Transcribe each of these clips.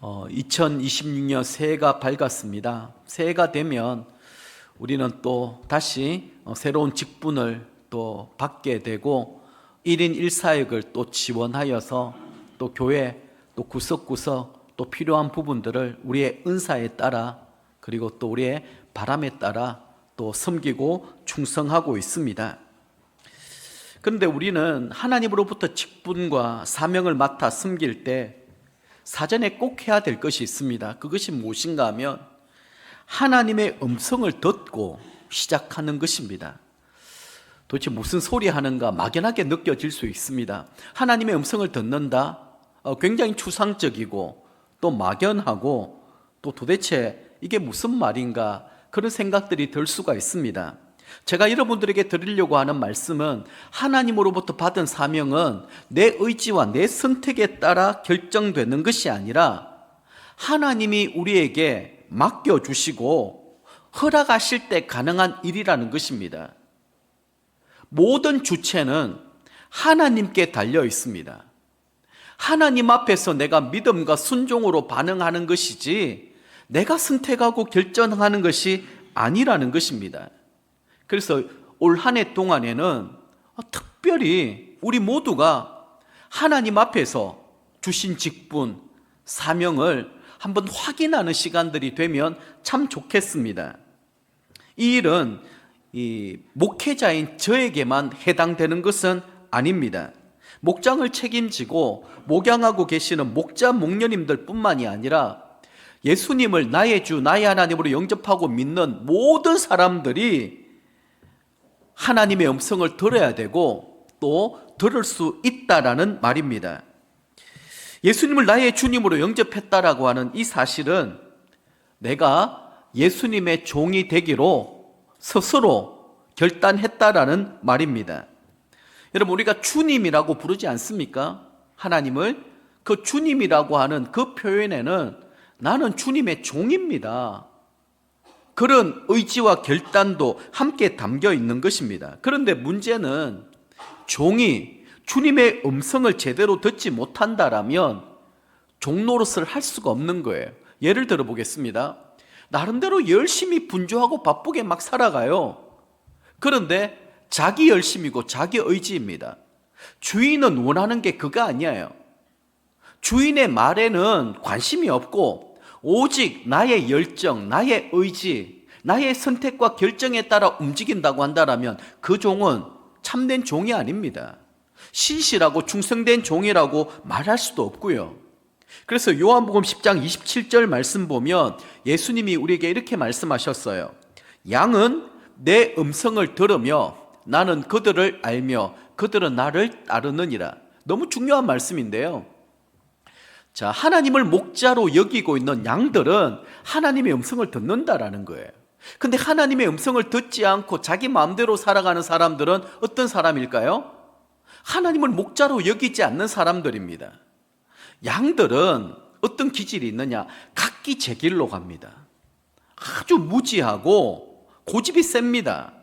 2026년 새해가 밝았습니다. 새해가 되면 우리는 또 다시 새로운 직분을 또 받게 되고 1인 1사역을 또 지원하여서 또 교회 또 구석구석 또 필요한 부분들을 우리의 은사에 따라 그리고 또 우리의 바람에 따라 또 섬기고 충성하고 있습니다. 그런데 우리는 하나님으로부터 직분과 사명을 맡아 섬길 때 사전에 꼭 해야 될 것이 있습니다. 그것이 무엇인가 하면 하나님의 음성을 듣고 시작하는 것입니다. 도대체 무슨 소리 하는가 막연하게 느껴질 수 있습니다. 하나님의 음성을 듣는다? 굉장히 추상적이고 또 막연하고 또 도대체 이게 무슨 말인가 그런 생각들이 들 수가 있습니다. 제가 여러분들에게 드리려고 하는 말씀은 하나님으로부터 받은 사명은 내 의지와 내 선택에 따라 결정되는 것이 아니라 하나님이 우리에게 맡겨주시고 허락하실 때 가능한 일이라는 것입니다. 모든 주체는 하나님께 달려 있습니다. 하나님 앞에서 내가 믿음과 순종으로 반응하는 것이지 내가 선택하고 결정하는 것이 아니라는 것입니다. 그래서 올 한 해 동안에는 특별히 우리 모두가 하나님 앞에서 주신 직분, 사명을 한번 확인하는 시간들이 되면 참 좋겠습니다. 이 일은 목회자인 저에게만 해당되는 것은 아닙니다. 목장을 책임지고 목양하고 계시는 목자 목녀님들 뿐만이 아니라 예수님을 나의 주 나의 하나님으로 영접하고 믿는 모든 사람들이 하나님의 음성을 들어야 되고 또 들을 수 있다라는 말입니다. 예수님을 나의 주님으로 영접했다라고 하는 이 사실은 내가 예수님의 종이 되기로 스스로 결단했다라는 말입니다. 여러분, 우리가 주님이라고 부르지 않습니까? 하나님을 그 주님이라고 하는 그 표현에는 나는 주님의 종입니다, 그런 의지와 결단도 함께 담겨 있는 것입니다. 그런데 문제는 종이 주님의 음성을 제대로 듣지 못한다라면 종노릇을 할 수가 없는 거예요. 예를 들어 보겠습니다. 나름대로 열심히 분주하고 바쁘게 막 살아가요. 그런데 자기 열심이고 자기 의지입니다. 주인은 원하는 게 그거 아니에요. 주인의 말에는 관심이 없고 오직 나의 열정, 나의 의지, 나의 선택과 결정에 따라 움직인다고 한다면 그 종은 참된 종이 아닙니다. 신실하고 충성된 종이라고 말할 수도 없고요. 그래서 요한복음 10장 27절 말씀 보면 예수님이 우리에게 이렇게 말씀하셨어요. 양은 내 음성을 들으며 나는 그들을 알며 그들은 나를 따르느니라. 너무 중요한 말씀인데요. 자, 하나님을 목자로 여기고 있는 양들은 하나님의 음성을 듣는다라는 거예요. 근데 하나님의 음성을 듣지 않고 자기 마음대로 살아가는 사람들은 어떤 사람일까요? 하나님을 목자로 여기지 않는 사람들입니다. 양들은 어떤 기질이 있느냐? 각기 제 길로 갑니다. 아주 무지하고 고집이 셉니다.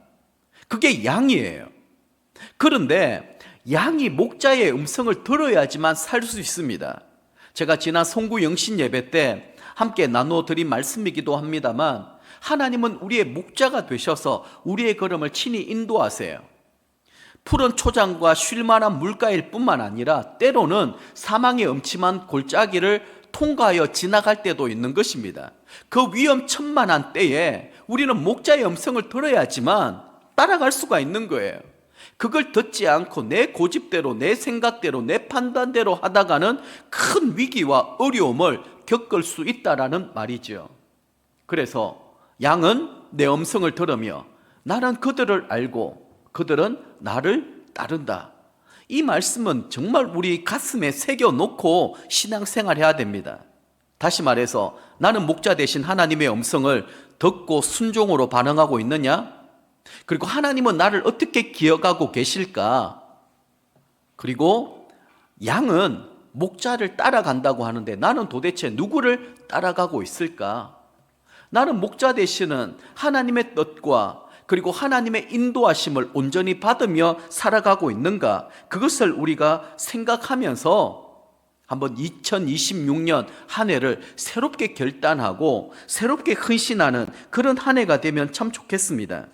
그게 양이에요. 그런데 양이 목자의 음성을 들어야지만 살 수 있습니다. 제가 지난 송구 영신 예배 때 함께 나눠드린 말씀이기도 합니다만 하나님은 우리의 목자가 되셔서 우리의 걸음을 친히 인도하세요. 푸른 초장과 쉴만한 물가일 뿐만 아니라 때로는 사망의 음침한 골짜기를 통과하여 지나갈 때도 있는 것입니다. 그 위험천만한 때에 우리는 목자의 음성을 들어야지만 따라갈 수가 있는 거예요. 그걸 듣지 않고 내 고집대로 내 생각대로 내 판단대로 하다가는 큰 위기와 어려움을 겪을 수 있다라는 말이죠. 그래서 양은 내 음성을 들으며 나는 그들을 알고 그들은 나를 따른다. 이 말씀은 정말 우리 가슴에 새겨놓고 신앙생활해야 됩니다. 다시 말해서 나는 목자 대신 하나님의 음성을 듣고 순종으로 반응하고 있느냐? 그리고 하나님은 나를 어떻게 기억하고 계실까? 그리고 양은 목자를 따라간다고 하는데 나는 도대체 누구를 따라가고 있을까? 나는 목자 되시는 하나님의 뜻과 그리고 하나님의 인도하심을 온전히 받으며 살아가고 있는가? 그것을 우리가 생각하면서 한번 2026년 한 해를 새롭게 결단하고 새롭게 헌신하는 그런 한 해가 되면 참 좋겠습니다.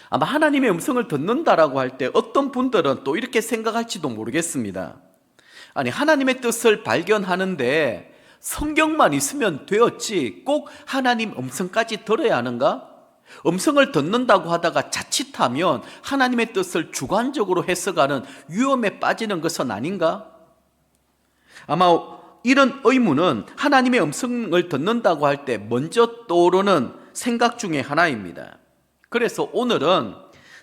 아마 하나님의 음성을 듣는다라고 할 때 어떤 분들은 또 이렇게 생각할지도 모르겠습니다. 아니, 하나님의 뜻을 발견하는데 성경만 있으면 되었지 꼭 하나님 음성까지 들어야 하는가? 음성을 듣는다고 하다가 자칫하면 하나님의 뜻을 주관적으로 해석하는 위험에 빠지는 것은 아닌가? 아마 이런 의문은 하나님의 음성을 듣는다고 할 때 먼저 떠오르는 생각 중에 하나입니다. 그래서 오늘은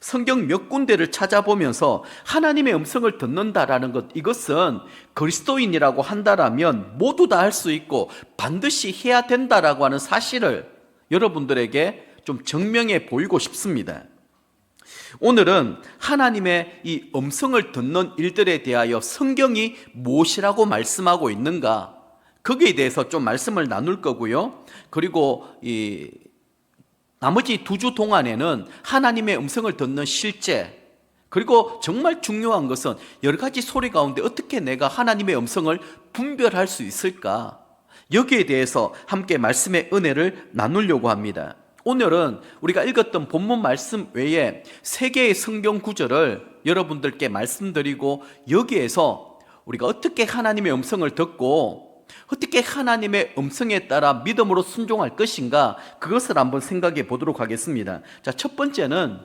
성경 몇 군데를 찾아보면서 하나님의 음성을 듣는다라는 것, 이것은 그리스도인이라고 한다라면 모두 다 할 수 있고 반드시 해야 된다라고 하는 사실을 여러분들에게 좀 증명해 보이고 싶습니다. 오늘은 하나님의 이 음성을 듣는 일들에 대하여 성경이 무엇이라고 말씀하고 있는가, 거기에 대해서 좀 말씀을 나눌 거고요. 그리고 나머지 2주 동안에는 하나님의 음성을 듣는 실제, 그리고 정말 중요한 것은 여러 가지 소리 가운데 어떻게 내가 하나님의 음성을 분별할 수 있을까, 여기에 대해서 함께 말씀의 은혜를 나누려고 합니다. 오늘은 우리가 읽었던 본문 말씀 외에 3개의 성경 구절을 여러분들께 말씀드리고, 여기에서 우리가 어떻게 하나님의 음성을 듣고 어떻게 하나님의 음성에 따라 믿음으로 순종할 것인가, 그것을 한번 생각해 보도록 하겠습니다. 자, 첫 번째는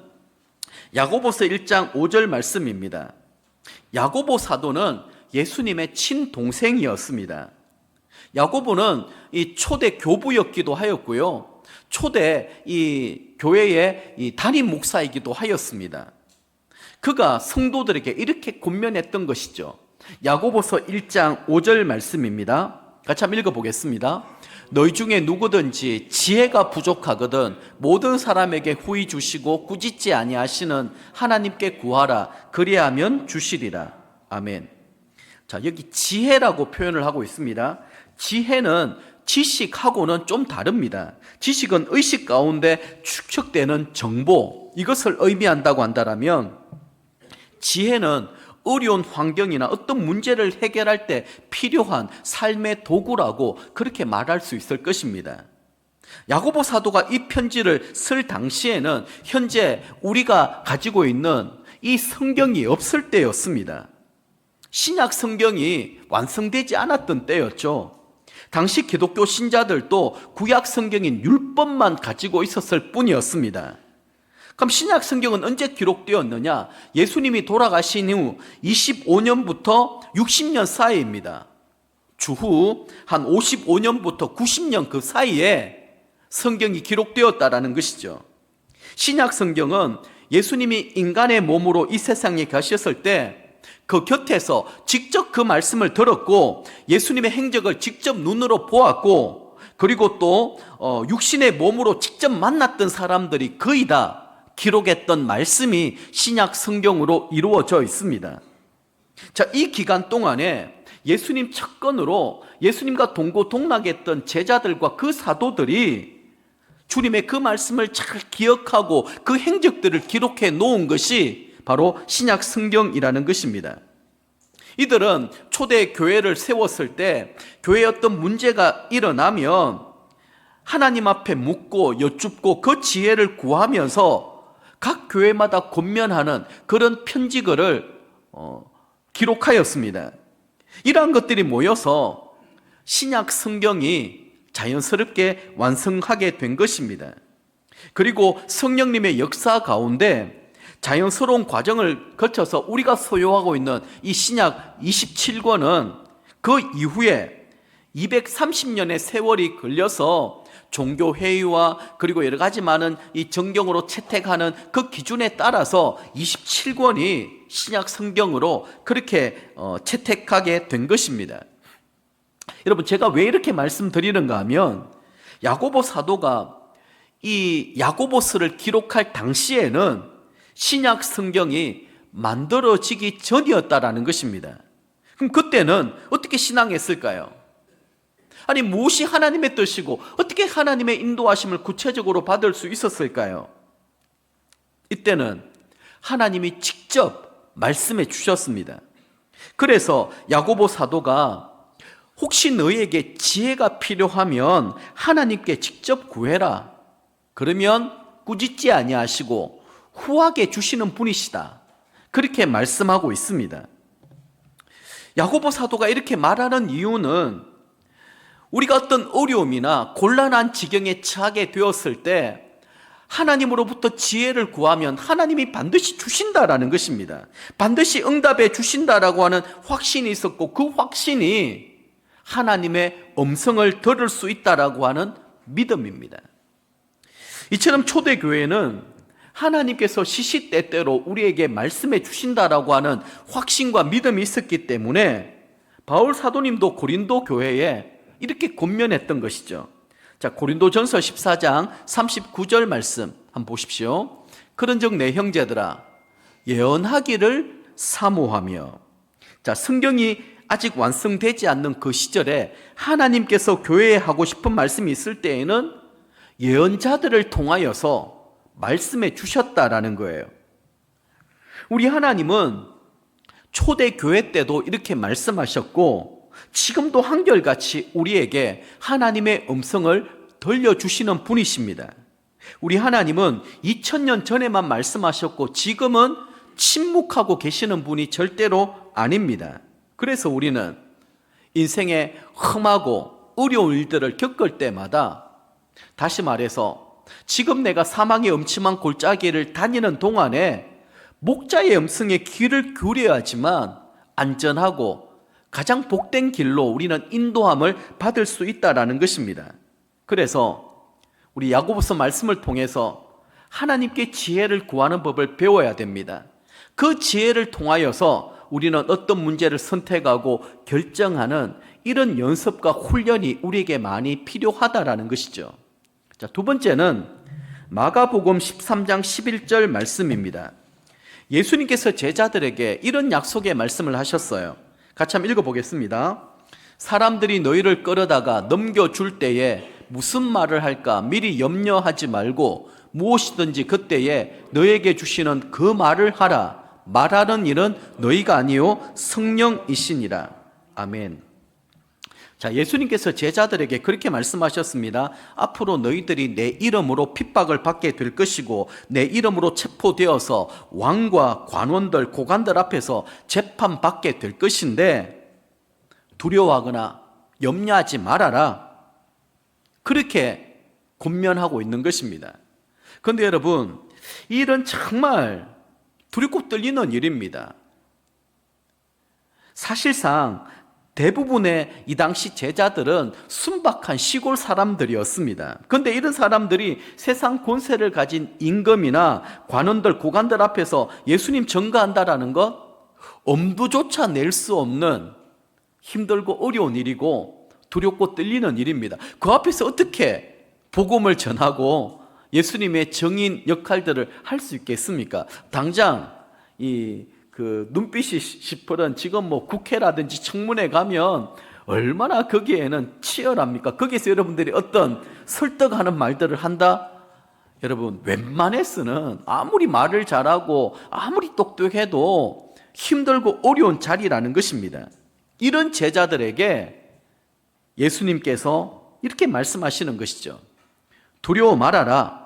야고보서 1장 5절 말씀입니다. 야고보 사도는 예수님의 친동생이었습니다. 야고보는 이 초대 교부였기도 하였고요, 초대 이 교회의 이 담임 목사이기도 하였습니다. 그가 성도들에게 이렇게 권면했던 것이죠. 야고보서 1장 5절 말씀입니다. 같이 한번 읽어보겠습니다. 너희 중에 누구든지 지혜가 부족하거든 모든 사람에게 후히 주시고 꾸짖지 아니하시는 하나님께 구하라. 그리하면 주시리라. 아멘. 자, 여기 지혜라고 표현을 하고 있습니다. 지혜는 지식하고는 좀 다릅니다. 지식은 의식 가운데 축적되는 정보, 이것을 의미한다고 한다면, 지혜는 어려운 환경이나 어떤 문제를 해결할 때 필요한 삶의 도구라고 그렇게 말할 수 있을 것입니다. 야고보 사도가 이 편지를 쓸 당시에는 현재 우리가 가지고 있는 이 성경이 없을 때였습니다. 신약 성경이 완성되지 않았던 때였죠. 당시 기독교 신자들도 구약 성경인 율법만 가지고 있었을 뿐이었습니다. 그럼 신약 성경은 언제 기록되었느냐? 예수님이 돌아가신 후 25년부터 60년 사이입니다. 주후 한 55년부터 90년 그 사이에 성경이 기록되었다라는 것이죠. 신약 성경은 예수님이 인간의 몸으로 이 세상에 가셨을 때 그 곁에서 직접 그 말씀을 들었고, 예수님의 행적을 직접 눈으로 보았고, 그리고 또 육신의 몸으로 직접 만났던 사람들이 거의 다 기록했던 말씀이 신약 성경으로 이루어져 있습니다. 자, 이 기간 동안에 예수님 측근으로 예수님과 동고동락했던 제자들과 그 사도들이 주님의 그 말씀을 잘 기억하고 그 행적들을 기록해 놓은 것이 바로 신약 성경이라는 것입니다. 이들은 초대 교회를 세웠을 때 교회에 어떤 문제가 일어나면 하나님 앞에 묻고 여쭙고 그 지혜를 구하면서 각 교회마다 권면하는 그런 편지글을 기록하였습니다. 이러한 것들이 모여서 신약 성경이 자연스럽게 완성하게 된 것입니다. 그리고 성령님의 역사 가운데 자연스러운 과정을 거쳐서 우리가 소유하고 있는 이 신약 27권은 그 이후에 230년의 세월이 걸려서 종교회의와 그리고 여러 가지 많은 이 정경으로 채택하는 그 기준에 따라서 27권이 신약 성경으로 그렇게 채택하게 된 것입니다. 여러분, 제가 왜 이렇게 말씀드리는가 하면, 야고보 사도가 이 야고보서를 기록할 당시에는 신약 성경이 만들어지기 전이었다라는 것입니다. 그럼 그때는 어떻게 신앙했을까요? 아니, 무엇이 하나님의 뜻이고 어떻게 하나님의 인도하심을 구체적으로 받을 수 있었을까요? 이때는 하나님이 직접 말씀해 주셨습니다. 그래서 야고보 사도가 혹시 너희에게 지혜가 필요하면 하나님께 직접 구해라. 그러면 꾸짖지 아니하시고 후하게 주시는 분이시다. 그렇게 말씀하고 있습니다. 야고보 사도가 이렇게 말하는 이유는 우리가 어떤 어려움이나 곤란한 지경에 처하게 되었을 때 하나님으로부터 지혜를 구하면 하나님이 반드시 주신다라는 것입니다. 반드시 응답해 주신다라고 하는 확신이 있었고, 그 확신이 하나님의 음성을 들을 수 있다라고 하는 믿음입니다. 이처럼 초대교회는 하나님께서 시시때때로 우리에게 말씀해 주신다라고 하는 확신과 믿음이 있었기 때문에 바울 사도님도 고린도 교회에 이렇게 권면했던 것이죠. 자, 고린도전서 14장 39절 말씀 한번 보십시오. 그런즉 내 형제들아 예언하기를 사모하며. 자, 성경이 아직 완성되지 않는 그 시절에 하나님께서 교회에 하고 싶은 말씀이 있을 때에는 예언자들을 통하여서 말씀해 주셨다라는 거예요. 우리 하나님은 초대교회 때도 이렇게 말씀하셨고 지금도 한결같이 우리에게 하나님의 음성을 들려주시는 분이십니다. 우리 하나님은 2000년 전에만 말씀하셨고 지금은 침묵하고 계시는 분이 절대로 아닙니다. 그래서 우리는 인생에 험하고 어려운 일들을 겪을 때마다, 다시 말해서 지금 내가 사망의 음침한 골짜기를 다니는 동안에 목자의 음성에 귀를 기울여야지만 안전하고 가장 복된 길로 우리는 인도함을 받을 수 있다라는 것입니다. 그래서 우리 야고보서 말씀을 통해서 하나님께 지혜를 구하는 법을 배워야 됩니다. 그 지혜를 통하여서 우리는 어떤 문제를 선택하고 결정하는 이런 연습과 훈련이 우리에게 많이 필요하다라는 것이죠. 자, 두 번째는 마가복음 13장 11절 말씀입니다. 예수님께서 제자들에게 이런 약속의 말씀을 하셨어요. 같이 한번 읽어보겠습니다. 사람들이 너희를 끌어다가 넘겨줄 때에 무슨 말을 할까 미리 염려하지 말고 무엇이든지 그때에 너에게 주시는 그 말을 하라. 말하는 일은 너희가 아니요 성령이시니라. 아멘. 자, 예수님께서 제자들에게 그렇게 말씀하셨습니다. 앞으로 너희들이 내 이름으로 핍박을 받게 될 것이고 내 이름으로 체포되어서 왕과 관원들, 고관들 앞에서 재판받게 될 것인데 두려워하거나 염려하지 말아라. 그렇게 권면하고 있는 것입니다. 그런데 여러분, 이 일은 정말 두렵고 떨리는 일입니다. 사실상 대부분의 이 당시 제자들은 순박한 시골 사람들이었습니다. 그런데 이런 사람들이 세상 권세를 가진 임금이나 관원들, 고관들 앞에서 예수님 전가한다라는 것, 엄두조차 낼 수 없는 힘들고 어려운 일이고 두렵고 떨리는 일입니다. 그 앞에서 어떻게 복음을 전하고 예수님의 정인 역할들을 할 수 있겠습니까? 당장 그 눈빛이 시퍼런 지금 뭐 국회라든지 청문회 가면 얼마나 거기에는 치열합니까? 거기서 여러분들이 어떤 설득하는 말들을 한다? 여러분, 웬만해서는 아무리 말을 잘하고 아무리 똑똑해도 힘들고 어려운 자리라는 것입니다. 이런 제자들에게 예수님께서 이렇게 말씀하시는 것이죠. 두려워 말아라.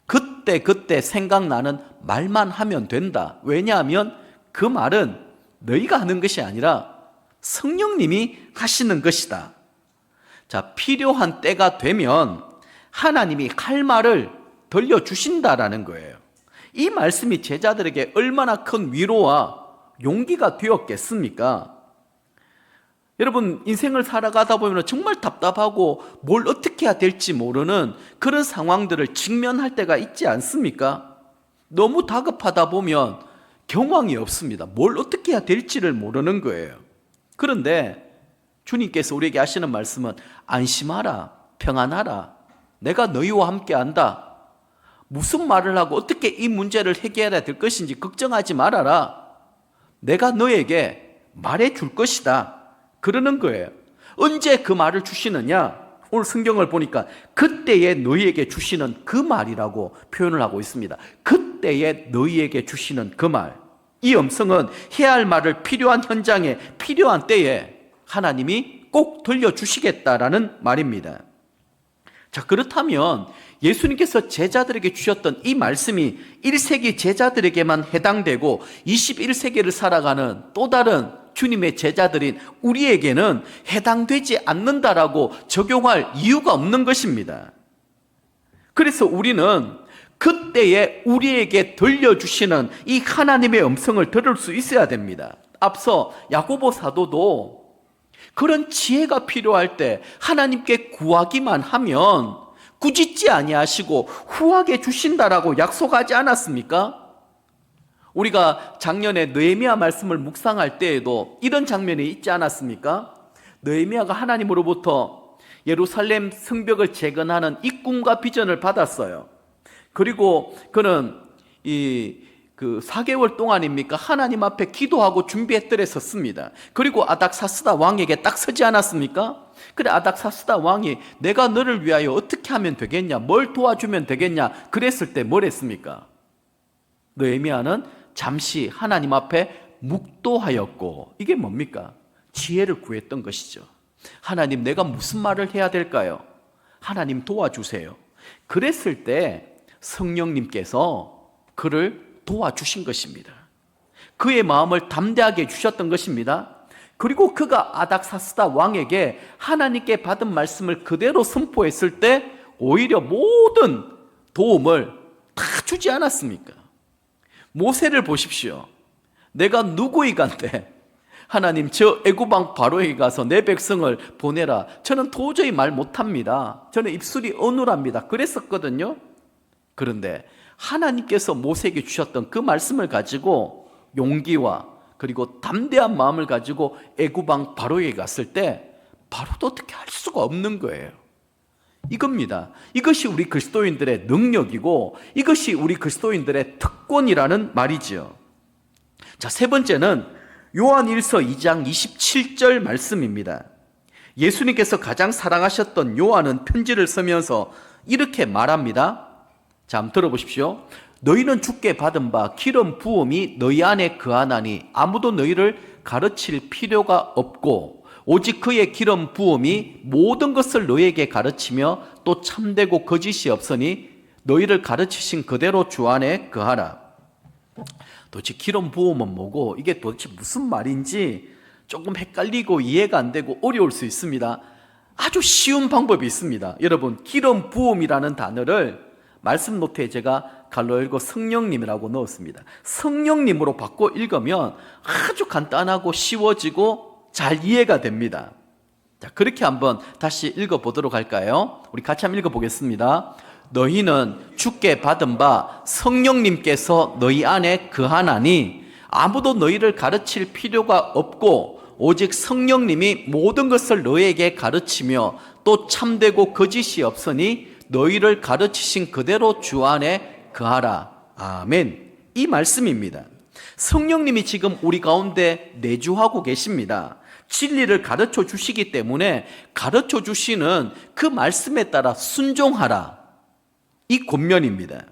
그때 생각나는 말만 하면 된다. 왜냐하면 그 말은 너희가 하는 것이 아니라 성령님이 하시는 것이다. 자, 필요한 때가 되면 하나님이 할 말을 들려주신다라는 거예요. 이 말씀이 제자들에게 얼마나 큰 위로와 용기가 되었겠습니까? 여러분, 인생을 살아가다 보면 정말 답답하고 뭘 어떻게 해야 될지 모르는 그런 상황들을 직면할 때가 있지 않습니까? 너무 다급하다 보면 경황이 없습니다. 뭘 어떻게 해야 될지를 모르는 거예요. 그런데 주님께서 우리에게 하시는 말씀은 안심하라, 평안하라, 내가 너희와 함께 한다. 무슨 말을 하고 어떻게 이 문제를 해결해야 될 것인지 걱정하지 말아라. 내가 너에게 말해 줄 것이다. 그러는 거예요. 언제 그 말을 주시느냐? 오늘 성경을 보니까 그때에 너희에게 주시는 그 말이라고 표현을 하고 있습니다. 그때에 너희에게 주시는 그 말. 이 음성은 해야 할 말을 필요한 현장에 필요한 때에 하나님이 꼭 들려주시겠다라는 말입니다. 자, 그렇다면 예수님께서 제자들에게 주셨던 이 말씀이 1세기 제자들에게만 해당되고 21세기를 살아가는 또 다른 주님의 제자들인 우리에게는 해당되지 않는다라고 적용할 이유가 없는 것입니다. 그래서 우리는 그때에 우리에게 들려주시는 이 하나님의 음성을 들을 수 있어야 됩니다. 앞서 야고보 사도도 그런 지혜가 필요할 때 하나님께 구하기만 하면 꾸짖지 아니하시고 후하게 주신다라고 약속하지 않았습니까? 우리가 작년에 느헤미야 말씀을 묵상할 때에도 이런 장면이 있지 않았습니까? 느헤미야가 하나님으로부터 예루살렘 성벽을 재건하는 이 꿈과 비전을 받았어요. 그리고 그는 4개월 동안입니까? 하나님 앞에 기도하고 준비했더래 섰습니다. 그리고 아닥사스다 왕에게 딱 서지 않았습니까? 그래, 아닥사스다 왕이 내가 너를 위하여 어떻게 하면 되겠냐? 뭘 도와주면 되겠냐? 그랬을 때 뭘 했습니까? 느헤미야는 잠시 하나님 앞에 묵도하였고, 이게 뭡니까? 지혜를 구했던 것이죠. 하나님, 내가 무슨 말을 해야 될까요? 하나님 도와주세요. 그랬을 때 성령님께서 그를 도와주신 것입니다. 그의 마음을 담대하게 해주셨던 것입니다. 그리고 그가 아닥사스다 왕에게 하나님께 받은 말씀을 그대로 선포했을 때 오히려 모든 도움을 다 주지 않았습니까? 모세를 보십시오. 내가 누구이간데 하나님, 저 애굽왕 바로에게 가서 내 백성을 보내라. 저는 도저히 말 못합니다. 저는 입술이 어눌합니다. 그랬었거든요. 그런데 하나님께서 모세에게 주셨던 그 말씀을 가지고 용기와 그리고 담대한 마음을 가지고 애굽왕 바로에게 갔을 때 바로도 어떻게 할 수가 없는 거예요. 이겁니다. 이것이 우리 그리스도인들의 능력이고 이것이 우리 그리스도인들의 특권이라는 말이지요. 자, 세 번째는 요한일서 2장 27절 말씀입니다. 예수님께서 가장 사랑하셨던 요한은 편지를 쓰면서 이렇게 말합니다. 자, 한번 들어보십시오. 너희는 주께 받은 바 기름 부음이 너희 안에 거하나니 아무도 너희를 가르칠 필요가 없고 오직 그의 기름 부음이 모든 것을 너희에게 가르치며 또 참되고 거짓이 없으니 너희를 가르치신 그대로 주 안에 거하라. 도대체 기름 부음은 뭐고 이게 도대체 무슨 말인지 조금 헷갈리고 이해가 안 되고 어려울 수 있습니다. 아주 쉬운 방법이 있습니다. 여러분, 기름 부음이라는 단어를 말씀 노트에 제가 갈로 열고 성령님이라고 넣었습니다. 성령님으로 바꿔 읽으면 아주 간단하고 쉬워지고 잘 이해가 됩니다. 자, 그렇게 한번 다시 읽어보도록 할까요? 우리 같이 한번 읽어보겠습니다. 너희는 주께 받은 바 성령님께서 너희 안에 거하나니 아무도 너희를 가르칠 필요가 없고 오직 성령님이 모든 것을 너희에게 가르치며 또 참되고 거짓이 없으니 너희를 가르치신 그대로 주 안에 거하라. 아멘. 이 말씀입니다. 성령님이 지금 우리 가운데 내주하고 계십니다. 진리를 가르쳐 주시기 때문에 가르쳐 주시는 그 말씀에 따라 순종하라. 이 권면입니다.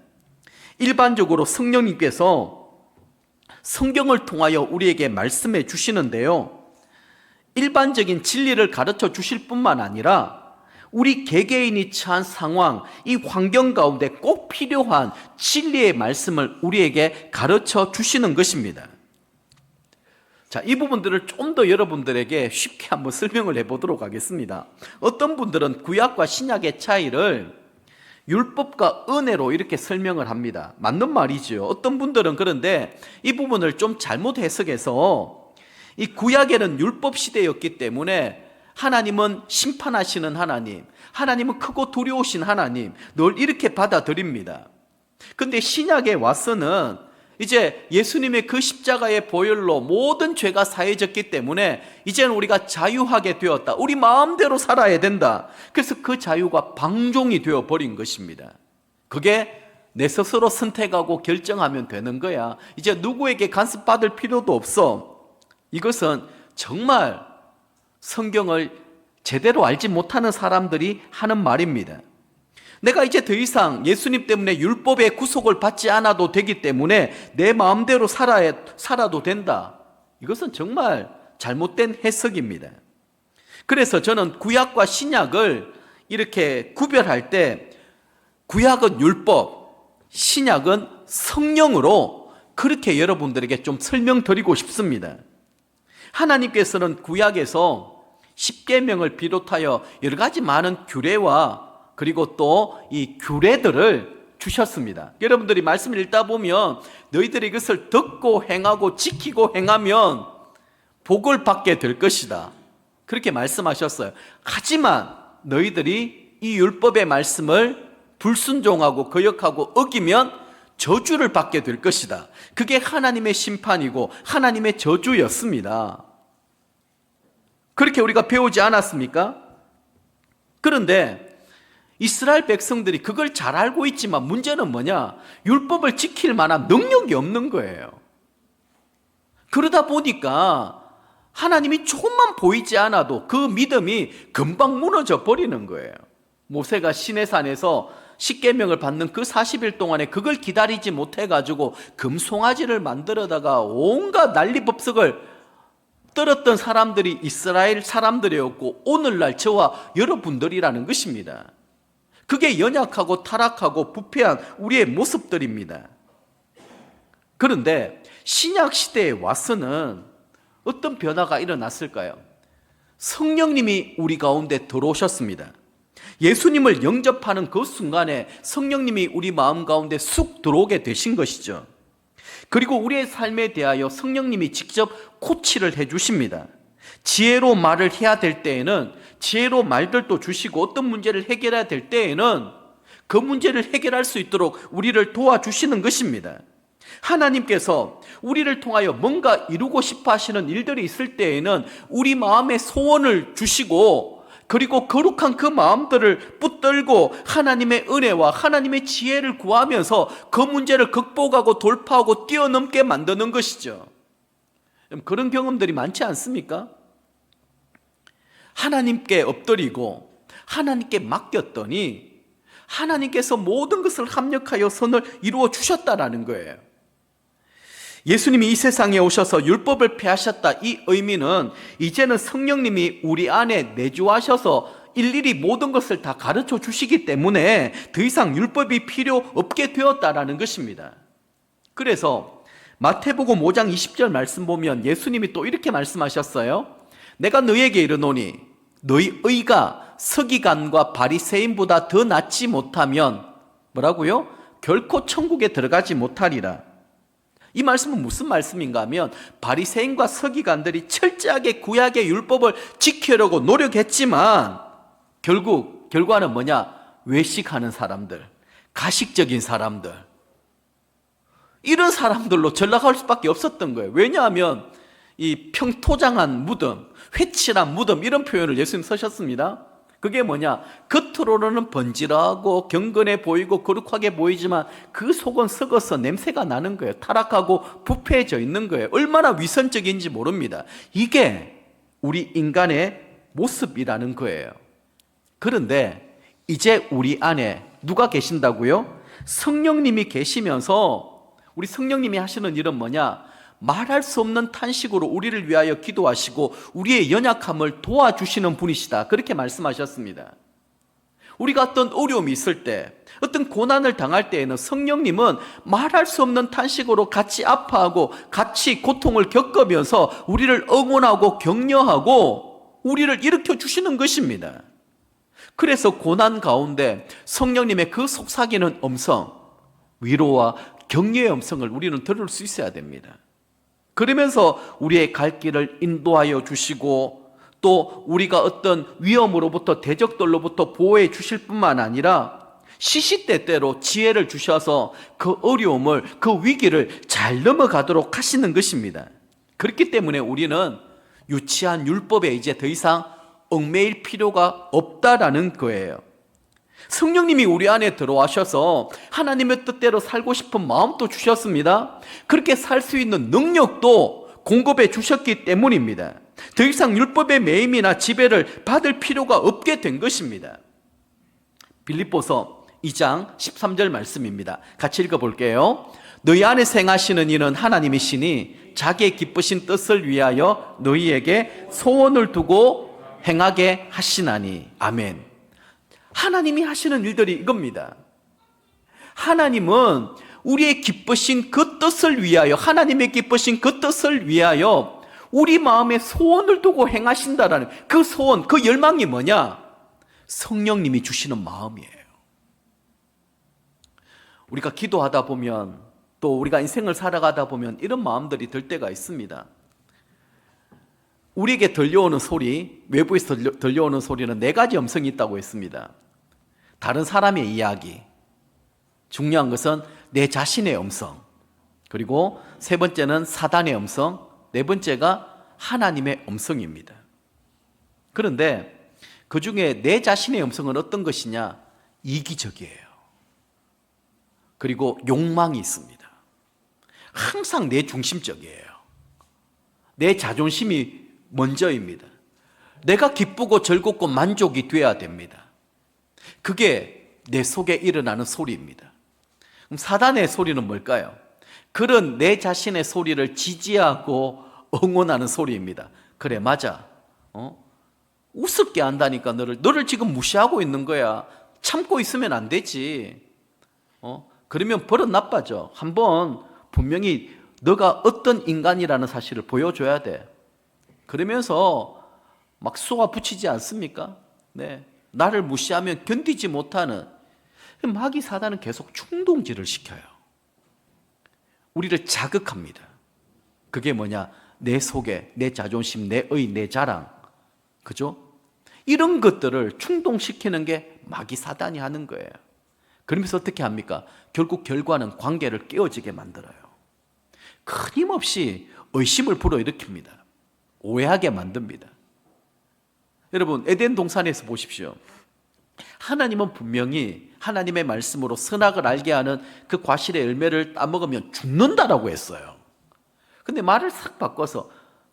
일반적으로 성령님께서 성경을 통하여 우리에게 말씀해 주시는데요. 일반적인 진리를 가르쳐 주실 뿐만 아니라 우리 개개인이 처한 상황, 이 환경 가운데 꼭 필요한 진리의 말씀을 우리에게 가르쳐 주시는 것입니다. 자, 이 부분들을 좀 더 여러분들에게 쉽게 한번 설명을 해보도록 하겠습니다. 어떤 분들은 구약과 신약의 차이를 율법과 은혜로 이렇게 설명을 합니다. 맞는 말이죠. 어떤 분들은 그런데 이 부분을 좀 잘못 해석해서 이 구약에는 율법 시대였기 때문에 하나님은 심판하시는 하나님, 하나님은 크고 두려우신 하나님, 늘 이렇게 받아들입니다. 근데 신약에 와서는 이제 예수님의 그 십자가의 보혈로 모든 죄가 사해졌기 때문에 이제는 우리가 자유하게 되었다. 우리 마음대로 살아야 된다. 그래서 그 자유가 방종이 되어버린 것입니다. 그게 내 스스로 선택하고 결정하면 되는 거야. 이제 누구에게 간섭받을 필요도 없어. 이것은 정말 성경을 제대로 알지 못하는 사람들이 하는 말입니다. 내가 이제 더 이상 예수님 때문에 율법의 구속을 받지 않아도 되기 때문에 내 마음대로 살아도 된다. 이것은 정말 잘못된 해석입니다. 그래서 저는 구약과 신약을 이렇게 구별할 때 구약은 율법, 신약은 성령으로 그렇게 여러분들에게 좀 설명드리고 싶습니다. 하나님께서는 구약에서 십계명을 비롯하여 여러 가지 많은 규례와 그리고 또 이 규례들을 주셨습니다. 여러분들이 말씀을 읽다 보면 너희들이 이것을 듣고 행하고 지키고 행하면 복을 받게 될 것이다. 그렇게 말씀하셨어요. 하지만 너희들이 이 율법의 말씀을 불순종하고 거역하고 어기면 저주를 받게 될 것이다. 그게 하나님의 심판이고 하나님의 저주였습니다. 그렇게 우리가 배우지 않았습니까? 그런데 이스라엘 백성들이 그걸 잘 알고 있지만 문제는 뭐냐? 율법을 지킬 만한 능력이 없는 거예요. 그러다 보니까 하나님이 조금만 보이지 않아도 그 믿음이 금방 무너져 버리는 거예요. 모세가 시내산에서 십계명을 받는 그 40일 동안에 그걸 기다리지 못해가지고 금송아지를 만들어다가 온갖 난리법석을 떨었던 사람들이 이스라엘 사람들이었고 오늘날 저와 여러분들이라는 것입니다. 그게 연약하고 타락하고 부패한 우리의 모습들입니다. 그런데 신약 시대에 와서는 어떤 변화가 일어났을까요? 성령님이 우리 가운데 들어오셨습니다. 예수님을 영접하는 그 순간에 성령님이 우리 마음 가운데 쑥 들어오게 되신 것이죠. 그리고 우리의 삶에 대하여 성령님이 직접 코치를 해주십니다. 지혜로 말을 해야 될 때에는 지혜로 말들도 주시고 어떤 문제를 해결해야 될 때에는 그 문제를 해결할 수 있도록 우리를 도와주시는 것입니다. 하나님께서 우리를 통하여 뭔가 이루고 싶어 하시는 일들이 있을 때에는 우리 마음에 소원을 주시고 그리고 거룩한 그 마음들을 붙들고 하나님의 은혜와 하나님의 지혜를 구하면서 그 문제를 극복하고 돌파하고 뛰어넘게 만드는 것이죠. 그런 경험들이 많지 않습니까? 하나님께 엎드리고 하나님께 맡겼더니 하나님께서 모든 것을 합력하여 선을 이루어 주셨다라는 거예요. 예수님이 이 세상에 오셔서 율법을 폐하셨다. 이 의미는 이제는 성령님이 우리 안에 내주하셔서 일일이 모든 것을 다 가르쳐 주시기 때문에 더 이상 율법이 필요 없게 되었다라는 것입니다. 그래서 마태복음 5장 20절 말씀 보면 예수님이 또 이렇게 말씀하셨어요. 내가 너희에게 이르노니 너희 의가 서기관과 바리새인보다 더 낫지 못하면 뭐라고요? 결코 천국에 들어가지 못하리라. 이 말씀은 무슨 말씀인가 하면 바리새인과 서기관들이 철저하게 구약의 율법을 지키려고 노력했지만 결과는 뭐냐? 외식하는 사람들, 가식적인 사람들, 이런 사람들로 전락할 수밖에 없었던 거예요. 왜냐하면 이 평토장한 무덤, 회칠한 무덤 이런 표현을 예수님 쓰셨습니다. 그게 뭐냐? 겉으로는 번지르하고 경건해 보이고 거룩하게 보이지만 그 속은 썩어서 냄새가 나는 거예요. 타락하고 부패해져 있는 거예요. 얼마나 위선적인지 모릅니다. 이게 우리 인간의 모습이라는 거예요. 그런데 이제 우리 안에 누가 계신다고요? 성령님이 계시면서 우리 성령님이 하시는 일은 뭐냐? 말할 수 없는 탄식으로 우리를 위하여 기도하시고 우리의 연약함을 도와주시는 분이시다. 그렇게 말씀하셨습니다. 우리가 어떤 어려움이 있을 때, 어떤 고난을 당할 때에는 성령님은 말할 수 없는 탄식으로 같이 아파하고 같이 고통을 겪으면서 우리를 응원하고 격려하고 우리를 일으켜 주시는 것입니다. 그래서 고난 가운데 성령님의 그 속삭이는 음성, 위로와 격려의 음성을 우리는 들을 수 있어야 됩니다. 그러면서 우리의 갈 길을 인도하여 주시고 또 우리가 어떤 위험으로부터 대적들로부터 보호해 주실 뿐만 아니라 시시때때로 지혜를 주셔서 그 어려움을 그 위기를 잘 넘어가도록 하시는 것입니다. 그렇기 때문에 우리는 유치한 율법에 이제 더 이상 얽매일 필요가 없다라는 거예요. 성령님이 우리 안에 들어와셔서 하나님의 뜻대로 살고 싶은 마음도 주셨습니다. 그렇게 살 수 있는 능력도 공급해 주셨기 때문입니다. 더 이상 율법의 매임이나 지배를 받을 필요가 없게 된 것입니다. 빌립보서 2장 13절 말씀입니다. 같이 읽어볼게요. 너희 안에서 행하시는 이는 하나님이시니 자기의 기쁘신 뜻을 위하여 너희에게 소원을 두고 행하게 하시나니. 아멘. 하나님이 하시는 일들이 이겁니다. 하나님은 우리의 기쁘신 그 뜻을 위하여, 하나님의 기쁘신 그 뜻을 위하여 우리 마음에 소원을 두고 행하신다라는 그 소원, 그 열망이 뭐냐? 성령님이 주시는 마음이에요. 우리가 기도하다 보면, 또 우리가 인생을 살아가다 보면 이런 마음들이 들 때가 있습니다. 우리에게 들려오는 소리, 외부에서 들려오는 소리는 4가지 음성이 있다고 했습니다. 다른 사람의 이야기, 중요한 것은 내 자신의 음성, 그리고 3번째는 사단의 음성, 4번째가 하나님의 음성입니다. 그런데 그 중에 내 자신의 음성은 어떤 것이냐? 이기적이에요. 그리고 욕망이 있습니다. 항상 내 중심적이에요. 내 자존심이 먼저입니다. 내가 기쁘고 즐겁고 만족이 돼야 됩니다. 그게 내 속에 일어나는 소리입니다. 그럼 사단의 소리는 뭘까요? 그런 내 자신의 소리를 지지하고 응원하는 소리입니다. 그래, 맞아. 우습게 한다니까 너를 지금 무시하고 있는 거야. 참고 있으면 안 되지. 그러면 버릇 나빠져. 한번 분명히 너가 어떤 인간이라는 사실을 보여줘야 돼. 그러면서 막 쏘아 붙이지 않습니까? 네. 나를 무시하면 견디지 못하는, 마귀 사단은 계속 충동질을 시켜요. 우리를 자극합니다. 그게 뭐냐? 내 속에 내 자존심, 내 자랑, 그죠? 이런 것들을 충동시키는 게 마귀 사단이 하는 거예요. 그러면서 어떻게 합니까? 결국 결과는 관계를 깨어지게 만들어요. 끊임없이 의심을 불어일으킵니다. 오해하게 만듭니다. 여러분, 에덴 동산에서 보십시오. 하나님은 분명히 하나님의 말씀으로 선악을 알게 하는 그 과실의 열매를 따먹으면 죽는다라고 했어요. 근데 말을 싹 바꿔서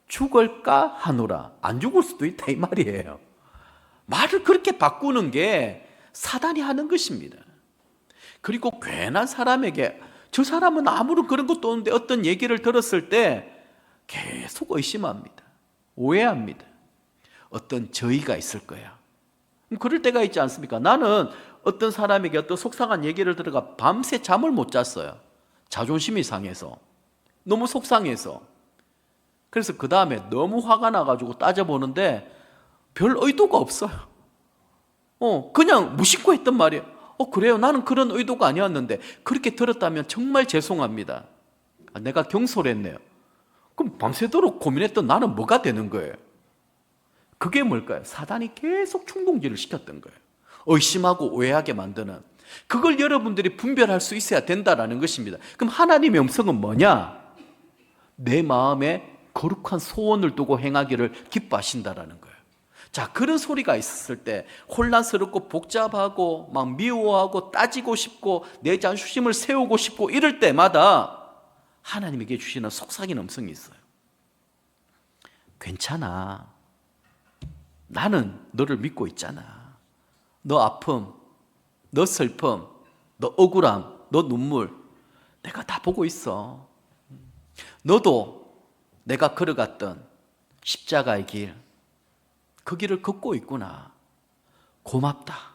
죽을까 하노라. 안 죽을 수도 있다 이 말이에요. 말을 그렇게 바꾸는 게 사단이 하는 것입니다. 그리고 괜한 사람에게, 저 사람은 아무런 그런 것도 없는데 어떤 얘기를 들었을 때 계속 의심합니다. 오해합니다. 어떤 저의가 있을 거야. 그럴 때가 있지 않습니까? 나는 어떤 사람에게 어떤 속상한 얘기를 들어가 밤새 잠을 못 잤어요. 자존심이 상해서, 너무 속상해서. 그래서 그 다음에 너무 화가 나가지고 따져보는데 별 의도가 없어요. 그냥 무심코 했던 말이에요. 그래요? 나는 그런 의도가 아니었는데 그렇게 들었다면 정말 죄송합니다. 내가 경솔했네요. 그럼 밤새도록 고민했던 나는 뭐가 되는 거예요? 그게 뭘까요? 사단이 계속 충동질을 시켰던 거예요. 의심하고 오해하게 만드는, 그걸 여러분들이 분별할 수 있어야 된다는 것입니다. 그럼 하나님의 음성은 뭐냐? 내 마음에 거룩한 소원을 두고 행하기를 기뻐하신다라는 거예요. 자, 그런 소리가 있었을 때 혼란스럽고 복잡하고 막 미워하고 따지고 싶고 내 자존심을 세우고 싶고 이럴 때마다 하나님에게 주시는 속삭이는 음성이 있어요. 괜찮아. 나는 너를 믿고 있잖아. 너 아픔, 너 슬픔, 너 억울함, 너 눈물 내가 다 보고 있어. 너도 내가 걸어갔던 십자가의 길, 그 길을 걷고 있구나. 고맙다.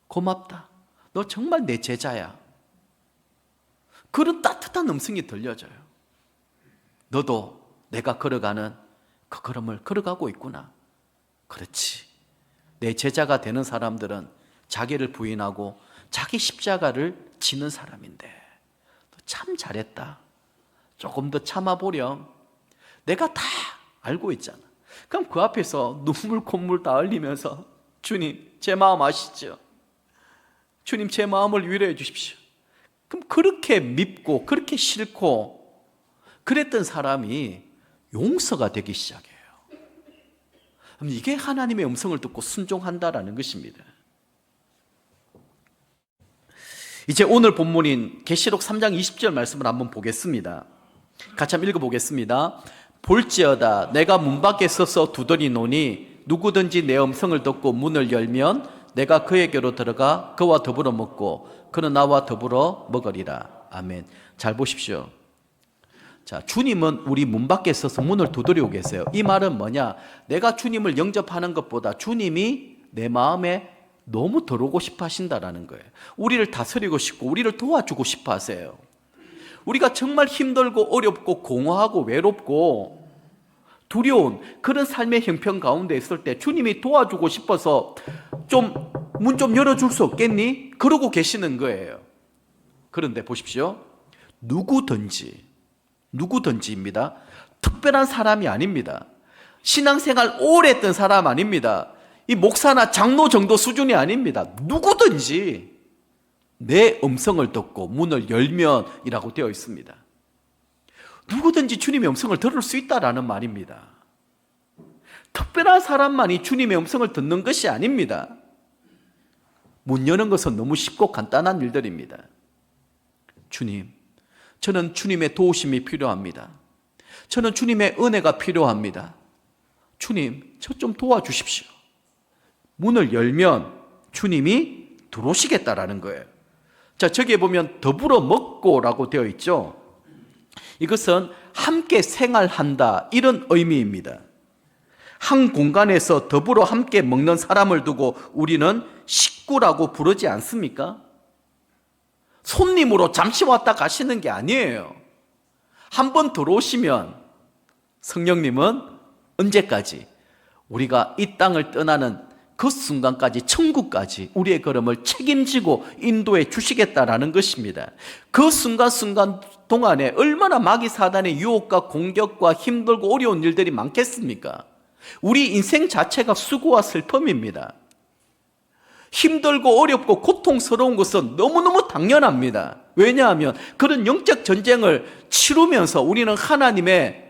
고맙다. 너 정말 내 제자야. 그런 따뜻한 음성이 들려져요. 너도 내가 걸어가는 그 걸음을 걸어가고 있구나. 그렇지. 내 제자가 되는 사람들은 자기를 부인하고 자기 십자가를 지는 사람인데 너 참 잘했다. 조금 더 참아보렴. 내가 다 알고 있잖아. 그럼 그 앞에서 눈물 콧물 다 흘리면서 주님 제 마음 아시죠? 주님 제 마음을 위로해 주십시오. 그럼 그렇게 밉고 그렇게 싫고 그랬던 사람이 용서가 되기 시작해요. 그럼 이게 하나님의 음성을 듣고 순종한다라는 것입니다. 이제 오늘 본문인 계시록 3장 20절 말씀을 한번 보겠습니다. 같이 한번 읽어보겠습니다. 볼지어다 내가 문 밖에 서서 두드리노니 누구든지 내 음성을 듣고 문을 열면 내가 그에게로 들어가 그와 더불어 먹고 그는 나와 더불어 먹으리라. 아멘. 잘 보십시오. 자, 주님은 우리 문 밖에 서서 문을 두드리고 계세요. 이 말은 뭐냐? 내가 주님을 영접하는 것보다 주님이 내 마음에 너무 들어오고 싶어 하신다라는 거예요. 우리를 다스리고 싶고 우리를 도와주고 싶어 하세요. 우리가 정말 힘들고 어렵고 공허하고 외롭고 두려운 그런 삶의 형편 가운데 있을 때 주님이 도와주고 싶어서 문 좀 열어줄 수 없겠니? 그러고 계시는 거예요. 그런데 보십시오. 누구든지입니다. 특별한 사람이 아닙니다. 신앙생활 오래 했던 사람 아닙니다. 이 목사나 장로 정도 수준이 아닙니다. 누구든지 내 음성을 듣고 문을 열면이라고 되어 있습니다. 누구든지 주님의 음성을 들을 수 있다라는 말입니다. 특별한 사람만이 주님의 음성을 듣는 것이 아닙니다. 문 여는 것은 너무 쉽고 간단한 일들입니다. 주님, 저는 주님의 도우심이 필요합니다. 저는 주님의 은혜가 필요합니다. 주님, 저 좀 도와주십시오. 문을 열면 주님이 들어오시겠다라는 거예요. 자, 저기에 보면 더불어 먹고라고 되어 있죠. 이것은 함께 생활한다 이런 의미입니다. 한 공간에서 더불어 함께 먹는 사람을 두고 우리는 식구라고 부르지 않습니까? 손님으로 잠시 왔다 가시는 게 아니에요. 한번 들어오시면 성령님은 언제까지? 우리가 이 땅을 떠나는 그 순간까지, 천국까지 우리의 걸음을 책임지고 인도해 주시겠다라는 것입니다. 그 순간순간 동안에 얼마나 마귀 사단의 유혹과 공격과 힘들고 어려운 일들이 많겠습니까? 우리 인생 자체가 수고와 슬픔입니다. 힘들고 어렵고 고통스러운 것은 너무너무 당연합니다. 왜냐하면 그런 영적 전쟁을 치르면서 우리는 하나님의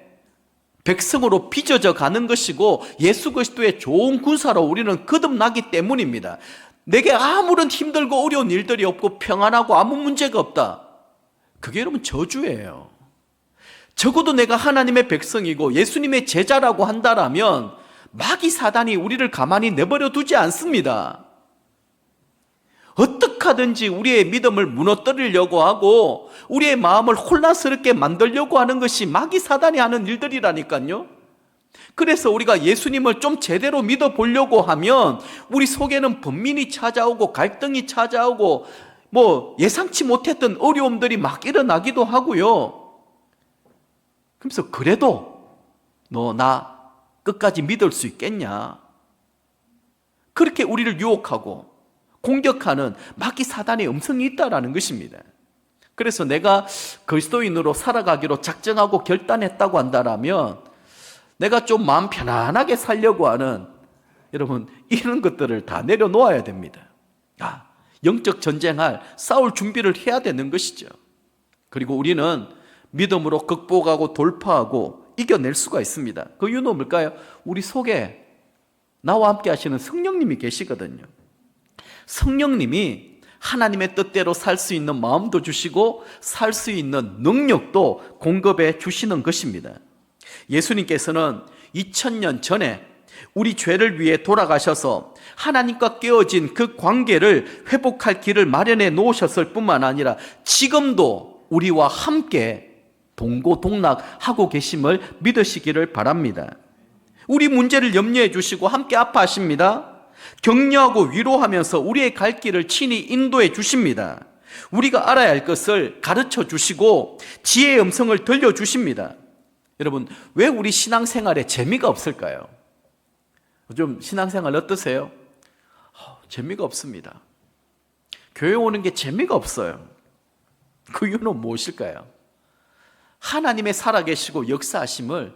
백성으로 빚어져 가는 것이고 예수 그리스도의 좋은 군사로 우리는 거듭나기 때문입니다. 내게 아무런 힘들고 어려운 일들이 없고 평안하고 아무 문제가 없다. 그게 여러분 저주예요. 적어도 내가 하나님의 백성이고 예수님의 제자라고 한다라면 마귀 사단이 우리를 가만히 내버려 두지 않습니다. 어떻게 하든지 우리의 믿음을 무너뜨리려고 하고 우리의 마음을 혼란스럽게 만들려고 하는 것이 마귀 사단이 하는 일들이라니까요. 그래서 우리가 예수님을 좀 제대로 믿어보려고 하면 우리 속에는 번민이 찾아오고 갈등이 찾아오고 예상치 못했던 어려움들이 막 일어나기도 하고요. 그래서 그래도 너 나 끝까지 믿을 수 있겠냐? 그렇게 우리를 유혹하고 공격하는 마귀 사단의 음성이 있다라는 것입니다. 그래서 내가 그리스도인으로 살아가기로 작정하고 결단했다고 한다면 내가 좀 마음 편안하게 살려고 하는 여러분 이런 것들을 다 내려놓아야 됩니다. 영적 전쟁할 싸울 준비를 해야 되는 것이죠. 그리고 우리는 믿음으로 극복하고 돌파하고 이겨낼 수가 있습니다. 그 이유는 뭘까요? 우리 속에 나와 함께 하시는 성령님이 계시거든요. 성령님이 하나님의 뜻대로 살 수 있는 마음도 주시고 살 수 있는 능력도 공급해 주시는 것입니다. 예수님께서는 2000년 전에 우리 죄를 위해 돌아가셔서 하나님과 깨어진 그 관계를 회복할 길을 마련해 놓으셨을 뿐만 아니라 지금도 우리와 함께 동고동락하고 계심을 믿으시기를 바랍니다. 우리 문제를 염려해 주시고 함께 아파하십니다. 격려하고 위로하면서 우리의 갈 길을 친히 인도해 주십니다. 우리가 알아야 할 것을 가르쳐 주시고 지혜의 음성을 들려주십니다. 여러분, 왜 우리 신앙생활에 재미가 없을까요? 좀 신앙생활 어떠세요? 재미가 없습니다. 교회 오는 게 재미가 없어요. 그 이유는 무엇일까요? 하나님의 살아계시고 역사하심을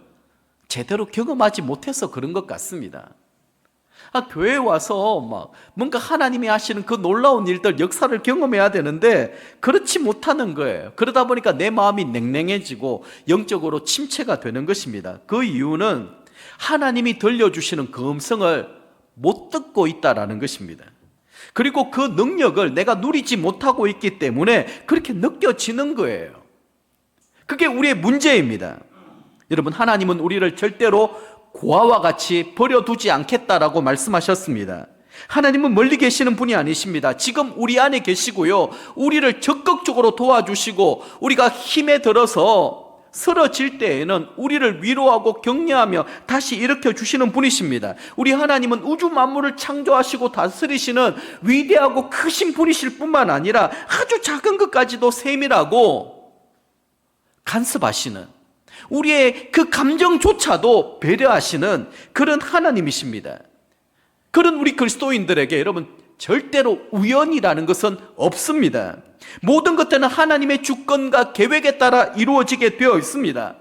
제대로 경험하지 못해서 그런 것 같습니다. 교회에 와서 뭔가 하나님이 하시는 그 놀라운 일들, 역사를 경험해야 되는데 그렇지 못하는 거예요. 그러다 보니까 내 마음이 냉랭해지고 영적으로 침체가 되는 것입니다. 그 이유는 하나님이 들려주시는 그 음성을 못 듣고 있다라는 것입니다. 그리고 그 능력을 내가 누리지 못하고 있기 때문에 그렇게 느껴지는 거예요. 그게 우리의 문제입니다. 여러분, 하나님은 우리를 절대로 고아와 같이 버려두지 않겠다라고 말씀하셨습니다. 하나님은 멀리 계시는 분이 아니십니다. 지금 우리 안에 계시고요, 우리를 적극적으로 도와주시고 우리가 힘에 들어서 쓰러질 때에는 우리를 위로하고 격려하며 다시 일으켜 주시는 분이십니다. 우리 하나님은 우주 만물을 창조하시고 다스리시는 위대하고 크신 분이실 뿐만 아니라 아주 작은 것까지도 세밀하고 간섭하시는, 우리의 그 감정조차도 배려하시는 그런 하나님이십니다. 그런 우리 그리스도인들에게 여러분, 절대로 우연이라는 것은 없습니다. 모든 것들은 하나님의 주권과 계획에 따라 이루어지게 되어 있습니다.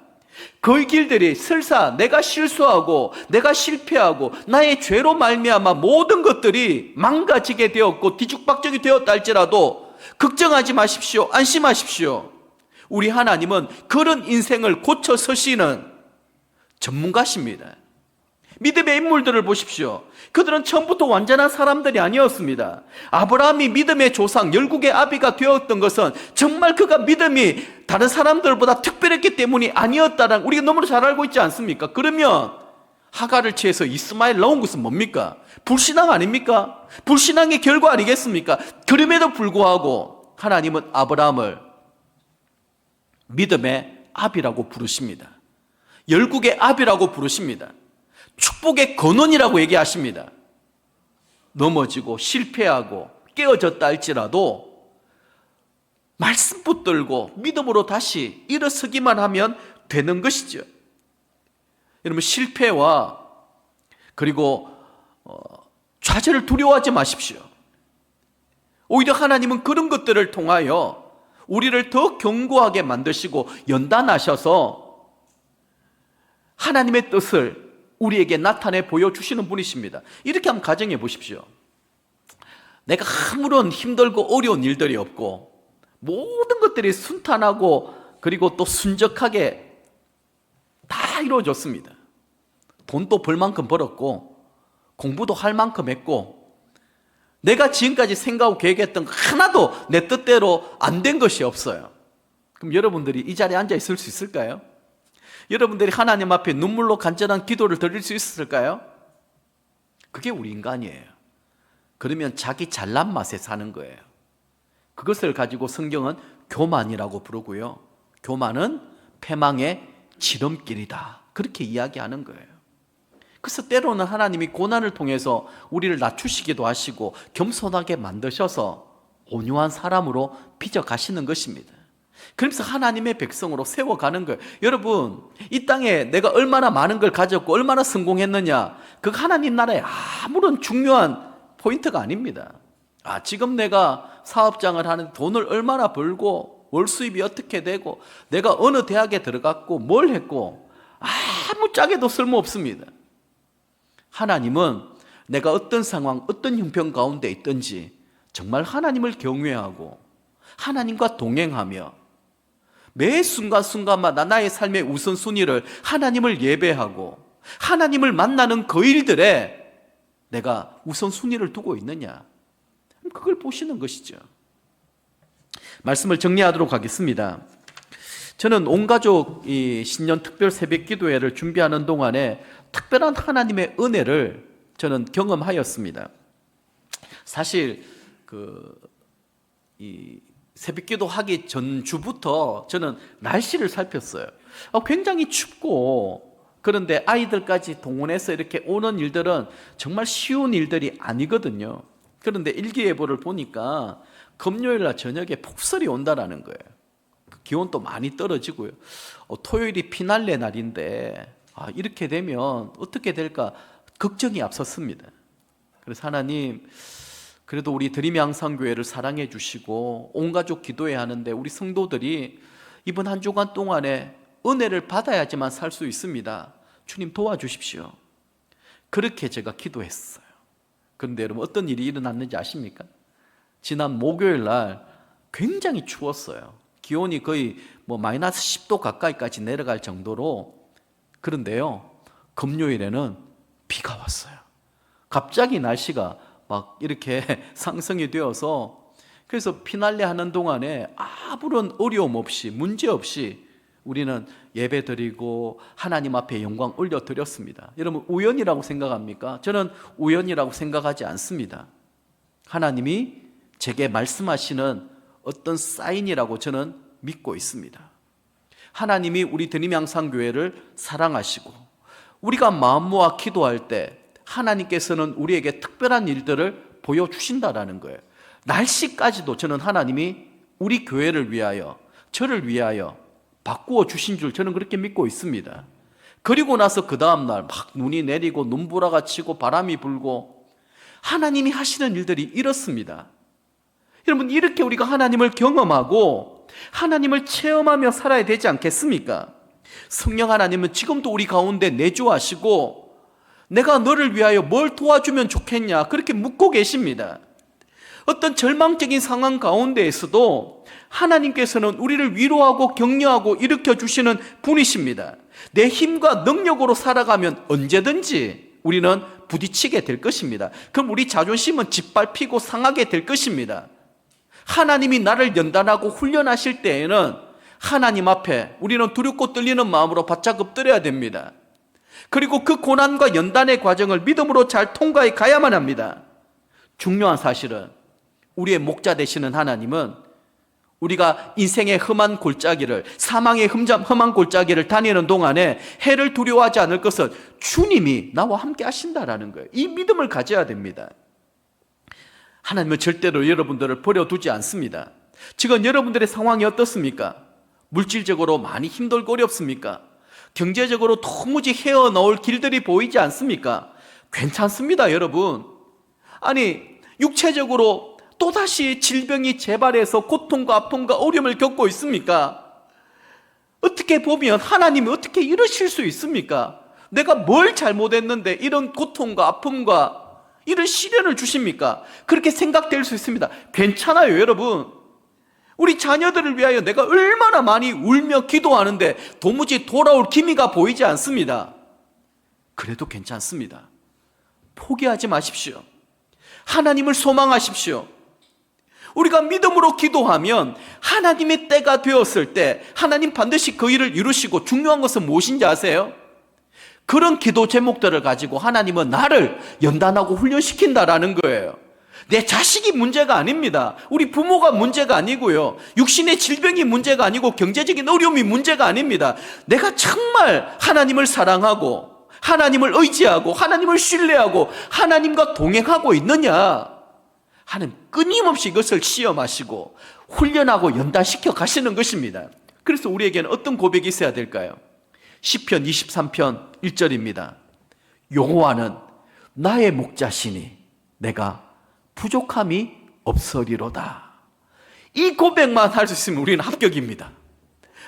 그 길들이 설사 내가 실수하고 내가 실패하고 나의 죄로 말미암아 모든 것들이 망가지게 되었고 뒤죽박죽이 되었다 할지라도 걱정하지 마십시오. 안심하십시오. 우리 하나님은 그런 인생을 고쳐 서시는 전문가십니다. 믿음의 인물들을 보십시오. 그들은 처음부터 완전한 사람들이 아니었습니다. 아브라함이 믿음의 조상, 열국의 아비가 되었던 것은 정말 그가 믿음이 다른 사람들보다 특별했기 때문이 아니었다는 우리가 너무나 잘 알고 있지 않습니까? 그러면 하갈을 취해서 이스마엘 낳은 것은 뭡니까? 불신앙 아닙니까? 불신앙의 결과 아니겠습니까? 그럼에도 불구하고 하나님은 아브라함을 믿음의 아비라고 부르십니다. 열국의 아비라고 부르십니다. 축복의 근원이라고 얘기하십니다. 넘어지고 실패하고 깨어졌다 할지라도 말씀 붙들고 믿음으로 다시 일어서기만 하면 되는 것이죠. 여러분, 실패와 그리고 좌절을 두려워하지 마십시오. 오히려 하나님은 그런 것들을 통하여 우리를 더 견고하게 만드시고 연단하셔서 하나님의 뜻을 우리에게 나타내 보여주시는 분이십니다. 이렇게 한번 가정해 보십시오. 내가 아무런 힘들고 어려운 일들이 없고 모든 것들이 순탄하고 그리고 또 순적하게 다 이루어졌습니다. 돈도 벌 만큼 벌었고 공부도 할 만큼 했고 내가 지금까지 생각하고 계획했던 거 하나도 내 뜻대로 안 된 것이 없어요. 그럼 여러분들이 이 자리에 앉아 있을 수 있을까요? 여러분들이 하나님 앞에 눈물로 간절한 기도를 드릴 수 있을까요? 그게 우리 인간이에요. 그러면 자기 잘난 맛에 사는 거예요. 그것을 가지고 성경은 교만이라고 부르고요, 교만은 패망의 지름길이다, 그렇게 이야기하는 거예요. 그래서 때로는 하나님이 고난을 통해서 우리를 낮추시기도 하시고 겸손하게 만드셔서 온유한 사람으로 빚어가시는 것입니다. 그래서 하나님의 백성으로 세워가는 거예요. 여러분, 이 땅에 내가 얼마나 많은 걸 가졌고 얼마나 성공했느냐, 그 하나님 나라의 아무런 중요한 포인트가 아닙니다. 지금 내가 사업장을 하는데 돈을 얼마나 벌고 월 수입이 어떻게 되고 내가 어느 대학에 들어갔고 뭘 했고 아무 짝에도 쓸모없습니다. 하나님은 내가 어떤 상황, 어떤 형편 가운데 있든지 정말 하나님을 경외하고 하나님과 동행하며 매 순간순간마다 나의 삶의 우선순위를 하나님을 예배하고 하나님을 만나는 그 일들에 내가 우선순위를 두고 있느냐, 그걸 보시는 것이죠. 말씀을 정리하도록 하겠습니다. 저는 온 가족 이 신년 특별 새벽 기도회를 준비하는 동안에 특별한 하나님의 은혜를 저는 경험하였습니다. 사실 이 새벽기도 하기 전주부터 저는 날씨를 살폈어요. 굉장히 춥고, 그런데 아이들까지 동원해서 이렇게 오는 일들은 정말 쉬운 일들이 아니거든요. 그런데 일기예보를 보니까 금요일 날 저녁에 폭설이 온다라는 거예요. 기온도 많이 떨어지고요. 토요일이 피날레 날인데 이렇게 되면 어떻게 될까 걱정이 앞섰습니다. 그래서 하나님, 그래도 우리 드림의 항상교회를 사랑해 주시고 온 가족 기도해야 하는데 우리 성도들이 이번 한 주간 동안에 은혜를 받아야지만 살 수 있습니다. 주님 도와주십시오. 그렇게 제가 기도했어요. 그런데 여러분, 어떤 일이 일어났는지 아십니까? 지난 목요일 날 굉장히 추웠어요. 기온이 거의 마이너스 10도 가까이까지 내려갈 정도로. 그런데요, 금요일에는 비가 왔어요. 갑자기 날씨가 막 이렇게 상승이 되어서, 그래서 피날레 하는 동안에 아무런 어려움 없이 문제 없이 우리는 예배 드리고 하나님 앞에 영광 올려드렸습니다. 여러분 우연이라고 생각합니까? 저는 우연이라고 생각하지 않습니다. 하나님이 제게 말씀하시는 어떤 사인이라고 저는 믿고 있습니다. 하나님이 우리 드림양산교회를 사랑하시고 우리가 마음 모아 기도할 때 하나님께서는 우리에게 특별한 일들을 보여주신다라는 거예요. 날씨까지도 저는 하나님이 우리 교회를 위하여, 저를 위하여 바꾸어 주신 줄 저는 그렇게 믿고 있습니다. 그리고 나서 그 다음날 막 눈이 내리고 눈보라가 치고 바람이 불고 하나님이 하시는 일들이 이렇습니다. 여러분 이렇게 우리가 하나님을 경험하고 하나님을 체험하며 살아야 되지 않겠습니까? 성령 하나님은 지금도 우리 가운데 내주하시고 내가 너를 위하여 뭘 도와주면 좋겠냐 그렇게 묻고 계십니다. 어떤 절망적인 상황 가운데에서도 하나님께서는 우리를 위로하고 격려하고 일으켜 주시는 분이십니다. 내 힘과 능력으로 살아가면 언제든지 우리는 부딪히게 될 것입니다. 그럼 우리 자존심은 짓밟히고 상하게 될 것입니다. 하나님이 나를 연단하고 훈련하실 때에는 하나님 앞에 우리는 두렵고 떨리는 마음으로 바짝 엎드려야 됩니다. 그리고 그 고난과 연단의 과정을 믿음으로 잘 통과해 가야만 합니다. 중요한 사실은 우리의 목자 되시는 하나님은 우리가 인생의 험한 골짜기를, 사망의 험한 골짜기를 다니는 동안에 해를 두려워하지 않을 것은 주님이 나와 함께 하신다라는 거예요. 이 믿음을 가져야 됩니다. 하나님은 절대로 여러분들을 버려두지 않습니다. 지금 여러분들의 상황이 어떻습니까? 물질적으로 많이 힘들고 어렵습니까? 경제적으로 도무지 헤어나올 길들이 보이지 않습니까? 괜찮습니다, 여러분. 아니, 육체적으로 또다시 질병이 재발해서 고통과 아픔과 어려움을 겪고 있습니까? 어떻게 보면 하나님이 어떻게 이러실 수 있습니까? 내가 뭘 잘못했는데 이런 고통과 아픔과 이런 시련을 주십니까? 그렇게 생각될 수 있습니다. 괜찮아요, 여러분. 우리 자녀들을 위하여 내가 얼마나 많이 울며 기도하는데 도무지 돌아올 기미가 보이지 않습니다. 그래도 괜찮습니다. 포기하지 마십시오. 하나님을 소망하십시오. 우리가 믿음으로 기도하면 하나님의 때가 되었을 때 하나님 반드시 그 일을 이루시고, 중요한 것은 무엇인지 아세요? 그런 기도 제목들을 가지고 하나님은 나를 연단하고 훈련시킨다라는 거예요. 내 자식이 문제가 아닙니다. 우리 부모가 문제가 아니고요. 육신의 질병이 문제가 아니고 경제적인 어려움이 문제가 아닙니다. 내가 정말 하나님을 사랑하고 하나님을 의지하고 하나님을 신뢰하고 하나님과 동행하고 있느냐, 하나님 끊임없이 이것을 시험하시고 훈련하고 연단시켜 가시는 것입니다. 그래서 우리에게는 어떤 고백이 있어야 될까요? 시편 23편 1절입니다. 여호와는 나의 목자시니 내가 부족함이 없으리로다. 이 고백만 할 수 있으면 우리는 합격입니다.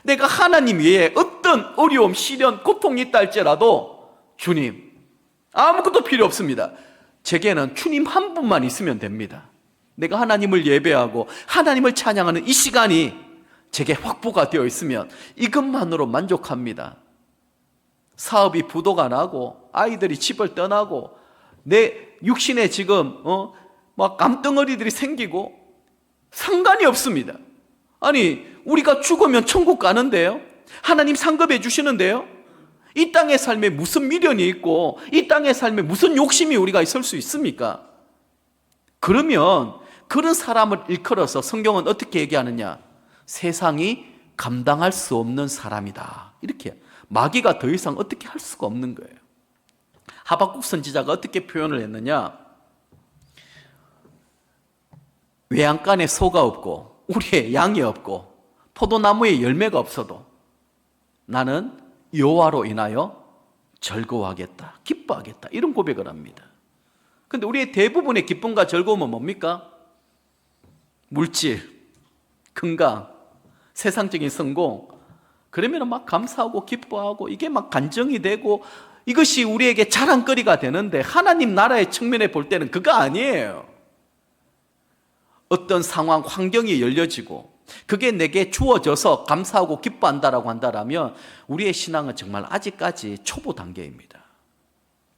내가 하나님 외에 어떤 어려움, 시련, 고통이 있다 할지라도 주님 아무것도 필요 없습니다. 제게는 주님 한 분만 있으면 됩니다. 내가 하나님을 예배하고 하나님을 찬양하는 이 시간이 제게 확보가 되어 있으면 이것만으로 만족합니다. 사업이 부도가 나고 아이들이 집을 떠나고 내 육신에 지금 막 감덩어리들이 생기고 상관이 없습니다. 아니, 우리가 죽으면 천국 가는데요, 하나님 상급해 주시는데요, 이 땅의 삶에 무슨 미련이 있고 이 땅의 삶에 무슨 욕심이 우리가 있을 수 있습니까? 그러면 그런 사람을 일컬어서 성경은 어떻게 얘기하느냐? 세상이 감당할 수 없는 사람이다, 이렇게. 마귀가 더 이상 어떻게 할 수가 없는 거예요. 하박국 선지자가 어떻게 표현을 했느냐? 외양간에 소가 없고 우리의 양이 없고 포도나무에 열매가 없어도 나는 여호와로 인하여 즐거워하겠다, 기뻐하겠다, 이런 고백을 합니다. 그런데 우리의 대부분의 기쁨과 즐거움은 뭡니까? 물질, 건강, 세상적인 성공, 그러면 막 감사하고 기뻐하고 이게 막 간증이 되고 이것이 우리에게 자랑거리가 되는데, 하나님 나라의 측면에 볼 때는 그거 아니에요. 어떤 상황, 환경이 열려지고 그게 내게 주어져서 감사하고 기뻐한다라고 한다면 우리의 신앙은 정말 아직까지 초보 단계입니다.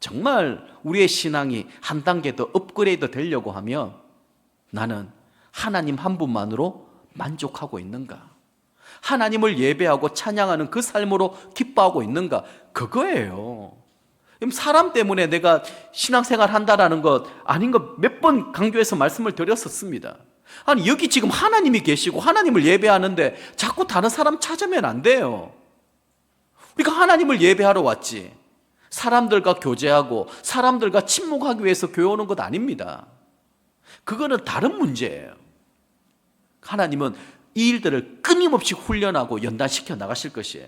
정말 우리의 신앙이 한 단계 더 업그레이드 되려고 하면 나는 하나님 한 분만으로 만족하고 있는가? 하나님을 예배하고 찬양하는 그 삶으로 기뻐하고 있는가? 그거예요. 사람 때문에 내가 신앙생활 한다라는 것 아닌 것 몇 번 강조해서 말씀을 드렸었습니다. 아니, 여기 지금 하나님이 계시고 하나님을 예배하는데 자꾸 다른 사람 찾으면 안 돼요. 우리가 하나님을 예배하러 왔지, 사람들과 교제하고 사람들과 친목하기 위해서 교회 오는 것 아닙니다. 그거는 다른 문제예요. 하나님은 이 일들을 끊임없이 훈련하고 연단시켜 나가실 것이에요.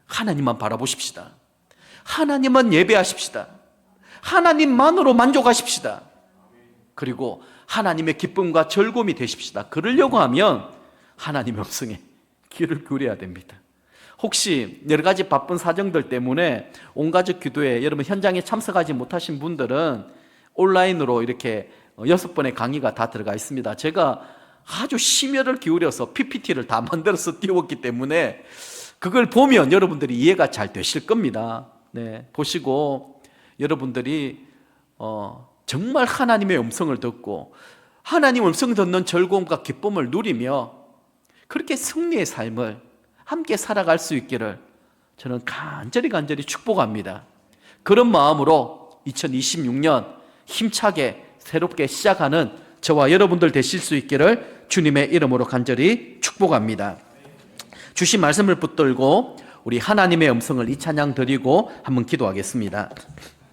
하나님만 바라보십시다. 하나님만 예배하십시다. 하나님만으로 만족하십시다. 그리고 하나님의 기쁨과 즐거움이 되십시다. 그러려고 하면 하나님의 음성에 귀를 기울여야 됩니다. 혹시 여러 가지 바쁜 사정들 때문에 온가족 기도에 여러분 현장에 참석하지 못하신 분들은 온라인으로 이렇게 6번의 강의가 다 들어가 있습니다. 제가 아주 심혈을 기울여서 PPT를 다 만들어서 띄웠기 때문에 그걸 보면 여러분들이 이해가 잘 되실 겁니다. 네, 보시고 여러분들이 정말 하나님의 음성을 듣고 하나님 음성 듣는 즐거움과 기쁨을 누리며 그렇게 승리의 삶을 함께 살아갈 수 있기를 저는 간절히 축복합니다. 그런 마음으로 2026년 힘차게 새롭게 시작하는 저와 여러분들 되실 수 있기를 주님의 이름으로 간절히 축복합니다. 주신 말씀을 붙들고 우리 하나님의 음성을 이 찬양 드리고 한번 기도하겠습니다.